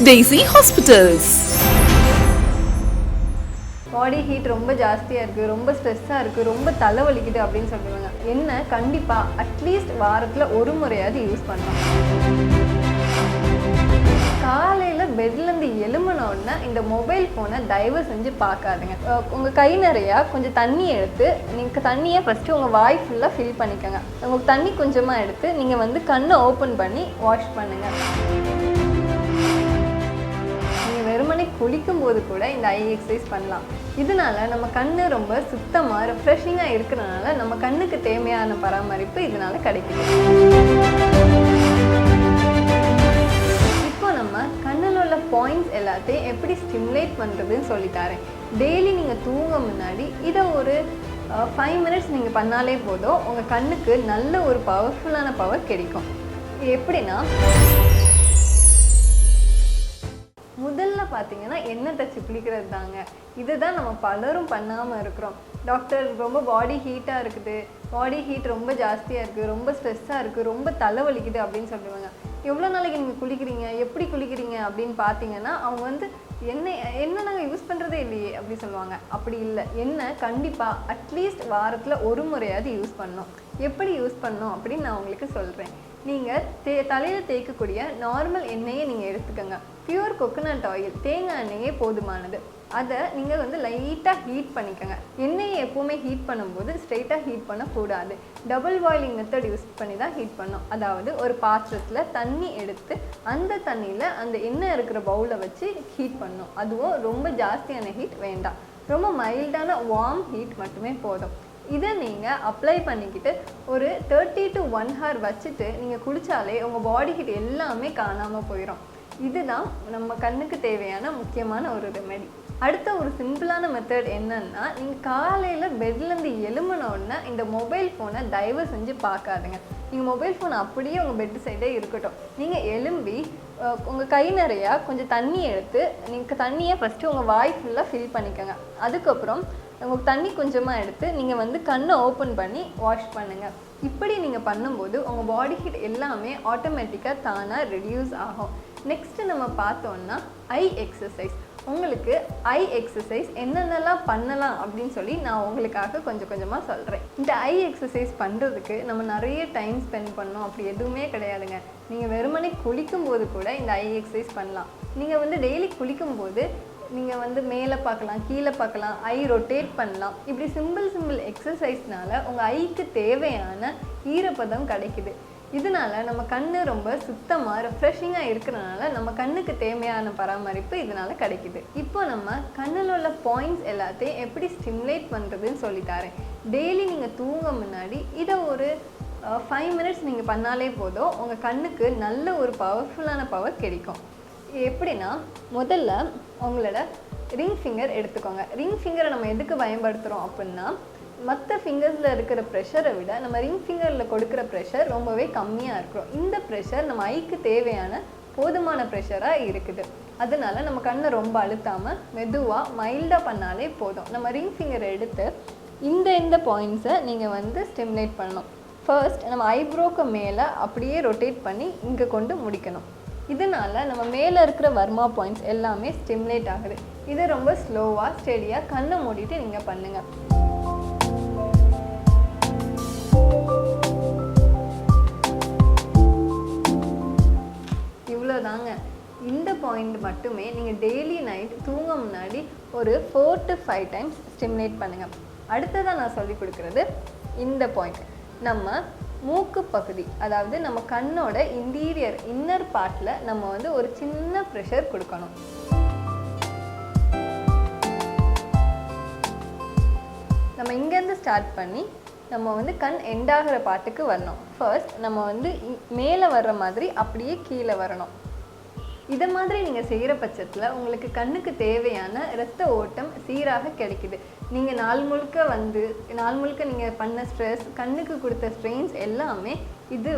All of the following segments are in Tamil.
Daisy Hospitals. பாடி ஹீட் ரொம்ப ஜாஸ்தியாக இருக்குது, ரொம்ப ஸ்ட்ரெஸ்ஸாக இருக்குது, ரொம்ப தலைவலிக்குது அப்படின்னு சொல்லுவாங்க. என்ன கண்டிப்பாக அட்லீஸ்ட் வாரத்தில் ஒரு முறையாவது யூஸ் பண்ணலாம். காலையில் பெட்லேருந்து எழும்பினோடனே இந்த மொபைல் ஃபோனை தயவு செஞ்சு பார்க்காதுங்க. உங்கள் கை நிறையா கொஞ்சம் தண்ணி எடுத்து நீங்கள் தண்ணியை ஃபஸ்ட்டு உங்கள் வாய் ஃபுல்லாக ஃபில் பண்ணிக்கோங்க. உங்களுக்கு தண்ணி கொஞ்சமாக எடுத்து நீங்கள் கண்ணை ஓப்பன் பண்ணி வாஷ் பண்ணுங்கள். வெறுமனே குளிக்கும் போது கூட இந்த ஐ எக்ஸசைஸ் பண்ணலாம். இதனால நம்ம கண்ணு ரொம்ப சுத்தமாக ரெஃப்ரெஷிங்காக இருக்கிறதுனால நம்ம கண்ணுக்கு தேவையான பராமரிப்பு இதனால கிடைக்குது. இப்போ நம்ம கண்ணில் உள்ள பாயிண்ட்ஸ் எல்லாத்தையும் எப்படி ஸ்டிமுலேட் பண்ணுறதுன்னு சொல்லித்தரேன். டெய்லி நீங்கள் தூங்க முன்னாடி இதை ஒரு 5 மினிட்ஸ் நீங்கள் பண்ணாலே போதும், உங்கள் கண்ணுக்கு நல்ல ஒரு பவர்ஃபுல்லான பவர் கிடைக்கும். எப்படின்னா, முதல்ல பார்த்தீங்கன்னா எண்ணெய் தச்சு குளிக்கிறது தாங்க. இதுதான் நம்ம பலரும் பண்ணாமல் இருக்கிறோம். டாக்டர் ரொம்ப பாடி ஹீட்டாக இருக்குது, பாடி ஹீட் ரொம்ப ஜாஸ்தியாக இருக்குது, ரொம்ப ஸ்ட்ரெஸ்ஸாக இருக்குது, ரொம்ப தலைவலிக்குது அப்படின்னு சொல்லுவாங்க. எவ்வளோ நாளைக்கு நீங்கள் குளிக்கிறீங்க, எப்படி குளிக்கிறீங்க அப்படின்னு பார்த்தீங்கன்னா அவங்க எண்ணெய் நாங்கள் யூஸ் பண்ணுறதே இல்லையே அப்படி சொல்லுவாங்க. அப்படி இல்லை, எண்ணெய் கண்டிப்பாக அட்லீஸ்ட் வாரத்தில் ஒரு முறையாவது யூஸ் பண்ணணும். எப்படி யூஸ் பண்ணணும் அப்படின்னு நான் உங்களுக்கு சொல்கிறேன். நீங்கள் தலையில் தேய்க்கக்கூடிய நார்மல் எண்ணெயை நீங்கள் எடுத்துக்கோங்க. பியூர் கொக்கனட் ஆயில், தேங்காய் எண்ணெயே போதுமானது. அதை நீங்கள் லைட்டாக ஹீட் பண்ணிக்கோங்க. எண்ணெயை எப்போவுமே ஹீட் பண்ணும்போது ஸ்ட்ரெயிட்டாக ஹீட் பண்ணக்கூடாது. டபுள் பாயிலிங் மெத்தட் யூஸ் பண்ணி தான் ஹீட் பண்ணணும். அதாவது ஒரு பாத்திரத்தில் தண்ணி எடுத்து அந்த தண்ணியில் அந்த எண்ணெய் இருக்கிற பவுலை வச்சு ஹீட் பண்ணணும். அதுவும் ரொம்ப ஜாஸ்தியான ஹீட் வேண்டாம், ரொம்ப மைல்டான வார்ம் ஹீட் மட்டுமே போதும். இதை நீங்கள் அப்ளை பண்ணிக்கிட்டு ஒரு 30 to 1 hour வச்சுட்டு நீங்கள் குளித்தாலே உங்கள் பாடி ஹீட் எல்லாமே காணாமல் போயிடும். இதுதான் நம்ம கண்ணுக்கு தேவையான முக்கியமான ஒரு ரெமெடி. அடுத்த ஒரு சிம்பிளான மெத்தட் என்னன்னா, நீங்கள் காலையில் பெட்லேருந்து எழும்பினோடனே இந்த மொபைல் ஃபோனை தயவு செஞ்சு பார்க்காதுங்க. நீங்கள் மொபைல் ஃபோன் அப்படியே உங்கள் பெட் சைடே இருக்கட்டும். நீங்கள் எழும்பி உங்கள் கை நிறையா கொஞ்சம் தண்ணி எடுத்து நீங்கள் தண்ணியை ஃபஸ்ட்டு உங்கள் வாய் ஃபுல்லாக ஃபில் பண்ணிக்கோங்க. அதுக்கப்புறம் உங்களுக்கு தண்ணி கொஞ்சமாக எடுத்து நீங்கள் கண்ணை ஓப்பன் பண்ணி வாஷ் பண்ணுங்கள். இப்படி நீங்கள் பண்ணும்போது உங்கள் பாடி ஹீட் எல்லாமே ஆட்டோமேட்டிக்காக தானாக ரெடியூஸ் ஆகும். நெக்ஸ்ட்டு நம்ம பார்த்தோன்னா ஐ எக்ஸசைஸ். உங்களுக்கு ஐ எக்ஸசைஸ் என்னென்னலாம் பண்ணலாம் அப்படின்னு சொல்லி நான் உங்களுக்காக கொஞ்சம் கொஞ்சமாக சொல்கிறேன். இந்த ஐ எக்ஸசைஸ் பண்ணுறதுக்கு நம்ம நிறைய டைம் ஸ்பெண்ட் பண்ணோம் அப்படி எதுவுமே கிடையாதுங்க. நீங்கள் வெறுமனே குளிக்கும்போது கூட இந்த ஐ எக்ஸசைஸ் பண்ணலாம். நீங்கள் டெய்லி குளிக்கும்போது நீங்கள் மேலே பார்க்கலாம், கீழே பார்க்கலாம், ஐ ரொட்டேட் பண்ணலாம். இப்படி சிம்பிள் எக்ஸசைஸ்னால உங்கள் ஐக்கு தேவையான ஈரப்பதம் கிடைக்குது. இதனால நம்ம கண்ணு ரொம்ப சுத்தமாக ரெஃப்ரெஷிங்காக இருக்கிறதுனால நம்ம கண்ணுக்கு தேவையான பராமரிப்பு இதனால கிடைக்குது. இப்போ நம்ம கண்ணில் உள்ள பாயிண்ட்ஸ் எல்லாத்தையும் எப்படி ஸ்டிமுலேட் பண்ணுறதுன்னு சொல்லித்தரேன். டெய்லி நீங்கள் தூங்க முன்னாடி இதை ஒரு 5 மினிட்ஸ் நீங்கள் பண்ணாலே போதும், உங்கள் கண்ணுக்கு நல்ல ஒரு பவர்ஃபுல்லான பவர் கிடைக்கும். எப்படின்னா, முதல்ல உங்களோட ரிங் ஃபிங்கர் எடுத்துக்கோங்க. ரிங் ஃபிங்கரை நம்ம எதுக்கு பயன்படுத்துகிறோம் அப்படின்னா, மற்ற ஃபிங்கர்ஸில் இருக்கிற ப்ரெஷரை விட நம்ம ரிங் ஃபிங்கரில் கொடுக்குற ப்ரெஷர் ரொம்பவே கம்மியாக இருக்கிறோம். இந்த ப்ரெஷர் நம்ம ஐக்கு தேவையான போதுமான ப்ரெஷராக இருக்குது. அதனால நம்ம கண்ணை ரொம்ப அழுத்தாமல் மெதுவாக மைல்டாக பண்ணாலே போதும். நம்ம ரிங் ஃபிங்கரை எடுத்து இந்த பாயிண்ட்ஸை நீங்கள் ஸ்டிமுலேட் பண்ணணும். ஃபர்ஸ்ட் நம்ம ஐப்ரோக்கு மேலே அப்படியே ரொட்டேட் பண்ணி இங்கே கொண்டு முடிக்கணும். இதனால் நம்ம மேலே இருக்கிற வர்மா பாயிண்ட்ஸ் எல்லாமே ஸ்டிமுலேட் ஆகுது. இதை ரொம்ப ஸ்லோவாக ஸ்டெடியாக கண்ணை மூடிட்டு நீங்கள் பண்ணுங்கள். இவ்வளோதாங்க. இந்த பாயிண்ட் மட்டுமே நீங்கள் டெய்லி நைட் தூங்க முன்னாடி ஒரு 4 to 5 டைம்ஸ் ஸ்டிமுலேட் பண்ணுங்கள். அடுத்ததாக நான் சொல்லி கொடுக்குறது இந்த பாயிண்ட். நம்ம மூக்கு பகுதி, அதாவது நம்ம கண்ணோட இன்னர் பார்ட்டில் நம்ம ஒரு சின்ன ப்ரெஷர் கொடுக்கணும். நம்ம இங்கேருந்து ஸ்டார்ட் பண்ணி நம்ம கண் எண்டாகிற பாட்டுக்கு வரணும். ஃபர்ஸ்ட் நம்ம மேலே வர்ற மாதிரி அப்படியே கீழே வரணும். இதை மாதிரி நீங்கள் செய்கிற பட்சத்தில் உங்களுக்கு கண்ணுக்கு தேவையான இரத்த ஓட்டம் சீராக கிடைக்குது. நீங்கள் நாள் முழுக்க நீங்கள் பண்ண ஸ்ட்ரெஸ், கண்ணுக்கு கொடுத்த ஸ்ட்ரெயின்ஸ் எல்லாமே இது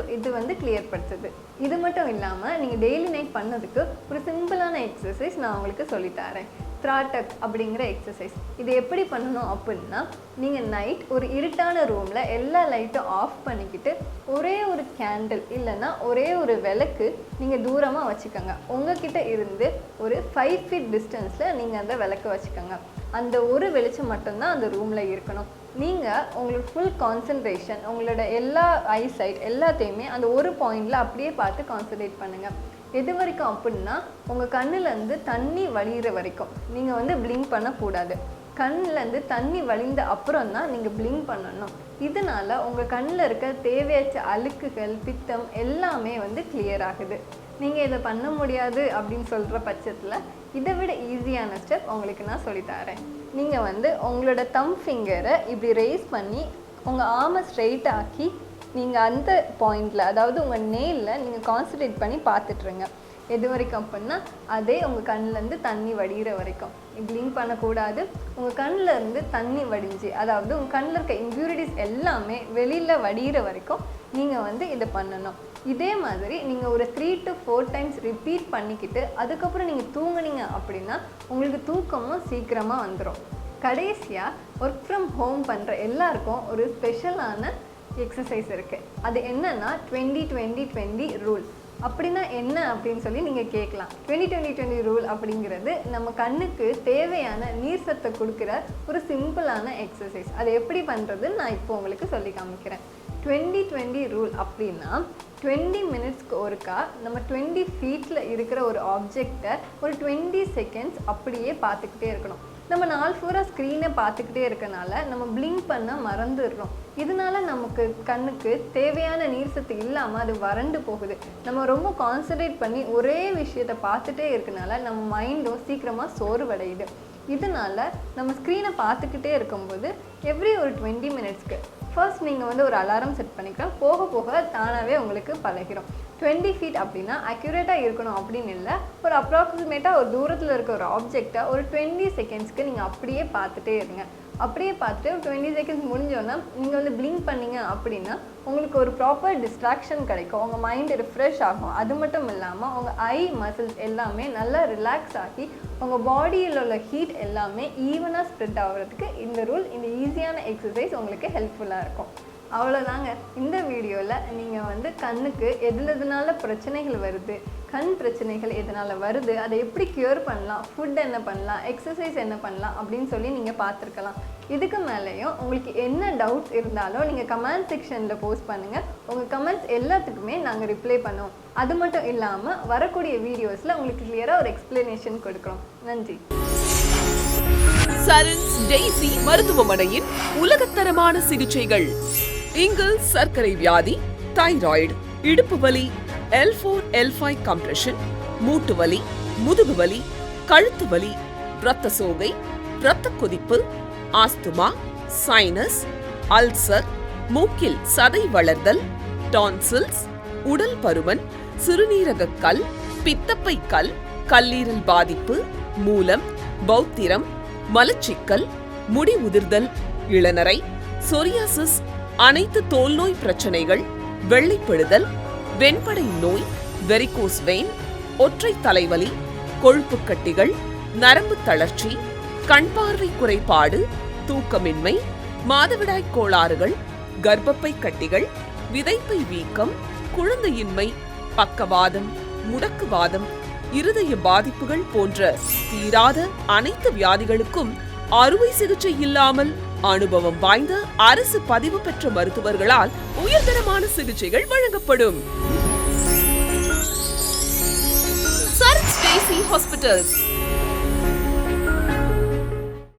கிளியர் படுத்துது. இது மட்டும் இல்லாமல் நீங்கள் டெய்லி நைட் பண்ணதுக்கு ஒரு சிம்பிளான எக்ஸசைஸ் நான் உங்களுக்கு சொல்லித்தரேன். திராட்டக் அப்படிங்கிற எக்ஸசைஸ். இது எப்படி பண்ணணும் அப்படின்னா, நீங்கள் நைட் ஒரு இருட்டான ரூமில் எல்லா லைட்டும் ஆஃப் பண்ணிக்கிட்டு ஒரே ஒரு கேண்டில் இல்லைன்னா ஒரே ஒரு விளக்கு நீங்கள் தூரமாக வச்சுக்கோங்க. உங்ககிட்ட இருந்து ஒரு 5 feet டிஸ்டன்ஸில் நீங்கள் அந்த விளக்கு வச்சுக்கோங்க. அந்த ஒரு வெளிச்சம் மட்டும்தான் அந்த ரூமில் இருக்கணும். நீங்கள் உங்களுக்கு ஃபுல் கான்சன்ட்ரேஷன், உங்களோட எல்லா ஐசைட் எல்லாத்தையுமே அந்த ஒரு பாயிண்டில் அப்படியே பார்த்து கான்சன்ட்ரேட் பண்ணுங்கள். எது வரைக்கும் அப்படின்னா, உங்கள் கண்ணுலேருந்து தண்ணி வழிகிற வரைக்கும் நீங்கள் வந்து பிளிங்க் பண்ணக்கூடாது. கண்ணிலேருந்து தண்ணி வழிந்த அப்புறம் தான் நீங்கள் பிளிங்க் பண்ணணும். இதனால் உங்கள் கண்ணில் இருக்க தேவையற்ற அழுக்குகள், பித்தம் எல்லாமே வந்து கிளியர் ஆகுது. நீங்கள் இதை பண்ண முடியாது அப்படின்னு சொல்கிற பட்சத்தில் இதை விட ஈஸியான ஸ்டெப் உங்களுக்கு நான் சொல்லித்தரேன். நீங்கள் வந்து உங்களோட தம் ஃபிங்கரை இப்படி ரேஸ் பண்ணி உங்கள் ஆர்மை ஸ்ட்ரெயிட் ஆக்கி நீங்கள் அந்த பாயிண்டில், அதாவது உங்கள் நெயிலில் நீங்கள் கான்சன்ட்ரேட் பண்ணி பார்த்துட்ருங்க. எது வரைக்கும் அப்படின்னா, அதே உங்கள் கண்ணிலேருந்து தண்ணி வடிகிற வரைக்கும். பிளிங்க் பண்ணக்கூடாது. உங்கள் கண்ணில் இருந்து தண்ணி வடிஞ்சு, அதாவது உங்கள் கண்ணில் இருக்க இம்ப்யூரிட்டிஸ் எல்லாமே வெளியில் வடிகிற வரைக்கும் நீங்கள் வந்து இதை பண்ணணும். இதே மாதிரி நீங்கள் ஒரு 3 to 4 times ரிப்பீட் பண்ணிக்கிட்டு அதுக்கப்புறம் நீங்கள் தூங்குனீங்க அப்படின்னா உங்களுக்கு தூக்கமும் சீக்கிரமாக வந்துடும். கடைசியாக ஒர்க் ஃப்ரம் ஹோம் பண்ணுற எல்லாருக்கும் ஒரு ஸ்பெஷலான எக்ஸசைஸ் இருக்குது. அது என்னன்னா 20-20-20 ரூல். அப்படின்னா என்ன அப்படின்னு சொல்லி நீங்கள் கேட்கலாம். 20-20-20 ரூல் அப்படிங்கிறது நம்ம கண்ணுக்கு தேவையான நீர் சத்தை கொடுக்குற ஒரு சிம்பிளான எக்ஸசைஸ். அதை எப்படி பண்ணுறதுன்னு நான் இப்போ உங்களுக்கு சொல்லி காமிக்கிறேன். 20-20 ரூல் அப்படின்னா 20 minutesக்கு ஒருக்கா நம்ம 20 feetல இருக்கிற ஒரு ஆப்ஜெக்டை ஒரு 20 seconds அப்படியே பார்த்துக்கிட்டே இருக்கணும். நம்ம நாள் பூரா ஸ்க்ரீனை பார்த்துக்கிட்டே இருக்கனால நம்ம பிளிங்க் பண்ண மறந்துடுறோம். இதனால நமக்கு கண்ணுக்கு தேவையான நீர் சத்து இல்லாமல் அது வறண்டு போகுது. நம்ம ரொம்ப கான்சன்ட்ரேட் பண்ணி ஒரே விஷயத்தை பார்த்துட்டே இருக்கனால நம்ம மைண்டும் சீக்கிரமாக சோர்வடையுது. இதனால நம்ம ஸ்க்ரீனை பார்த்துக்கிட்டே இருக்கும்போது எவ்ரி ஒரு 20 minutesக்கு ஃபர்ஸ்ட் நீங்கள் வந்து ஒரு அலாரம் செட் பண்ணிக்கலாம். போக போக தானாகவே உங்களுக்கு பழகிடும். 20 feet அப்படின்னா அக்யூரேட்டாக இருக்கணும் அப்படின்னு இல்லை, ஒரு அப்ராக்சிமேட்டாக ஒரு தூரத்தில் இருக்க ஒரு ஆப்ஜெக்டை ஒரு 20 secondsக்கு நீங்கள் அப்படியே பார்த்துட்டே இருங்க. அப்படியே பார்த்துட்டு ஒரு 20 seconds முடிஞ்சோன்னா நீங்கள் வந்து பிளிங்க் பண்ணிங்க அப்படின்னா உங்களுக்கு ஒரு ப்ராப்பர் டிஸ்ட்ராக்ஷன் கிடைக்கும். உங்கள் மைண்ட் ரிஃப்ரெஷ் ஆகும். அது மட்டும் இல்லாமல் உங்கள் ஐ மசில்ஸ் எல்லாமே நல்லா ரிலாக்ஸ் ஆகி உங்கள் பாடியில் உள்ள ஹீட் எல்லாமே ஈவனாக ஸ்ப்ரெட் ஆகிறதுக்கு இந்த ரூல், இந்த ஈஸியான எக்ஸசைஸ் உங்களுக்கு ஹெல்ப்ஃபுல்லாக இருக்கும். அவ்வளோதாங்க. இந்த வீடியோவில் நீங்கள் வந்து கண்ணுக்கு எதுனால பிரச்சனைகள் வருது, கண் பிரச்சனைகள் எதனால் வருது, அதை எப்படி க்யூர் பண்ணலாம், ஃபுட் என்ன பண்ணலாம், எக்ஸசைஸ் என்ன பண்ணலாம் அப்படின்னு சொல்லி நீங்கள் பார்த்துருக்கலாம். இதுக்கு மேலேயும் உங்களுக்கு என்ன டவுட்ஸ் இருந்தாலும் நீங்கள் கமெண்ட் செக்ஷனில் போஸ்ட் பண்ணுங்கள். உங்கள் கமெண்ட்ஸ் எல்லாத்துக்குமே நாங்கள் ரிப்ளை பண்ணுவோம். அது மட்டும் இல்லாமல் வரக்கூடிய வீடியோஸில் உங்களுக்கு கிளியராக ஒரு எக்ஸ்பிளனேஷன் கொடுக்குறோம். நன்றி. சரன்ஸ் டெய்சி மருத்துவமனையின் உலகத்தரமான சிகிச்சைகள். இங்கு சர்க்கரை வியாதி, தைராய்டு, இடுப்பு வலி, L4 L5 கம்ப்ரெஷன், மூட்டு வலி, முதுகு வலி, கழுத்து வலி, இரத்த சோகை, இரத்த கொதிப்பு, ஆஸ்துமா, சைனஸ், அல்சர், மூக்கில் சதை வளர்தல், டான்சில்ஸ், உடல் பருமன், சிறுநீரக கல், பித்தப்பை கல், கல்லீரல் பாதிப்பு, மூலம், பௌத்திரம், மலச்சிக்கல், முடி உதிர்தல், இளநரை, சொரியாசிஸ், அனைத்து தோல் நோய் பிரச்சனைகள், வெள்ளைப்படுதல், வெண்படை நோய், வெரிகோஸ் வெயின், ஒற்றை தலைவலி, கொழுப்பு கட்டிகள், நரம்பு தளர்ச்சி, கண் பார்வை குறைபாடு, தூக்கமின்மை, மாதவிடாய் கோளாறுகள், கர்ப்பப்பை கட்டிகள், விதைப்பை வீக்கம், குழந்தையின்மை, பக்கவாதம், முடக்குவாதம், இருதய பாதிப்புகள் போன்ற தீராத அனைத்து வியாதிகளுக்கும் அறுவை சிகிச்சை இல்லாமல் அனுபவம் வாய்ந்த அரசு பதிவு பெற்ற மருத்துவர்களால் உயர்தரமான சிகிச்சைகள் வழங்கப்படும். Saran's Daisy hospitals,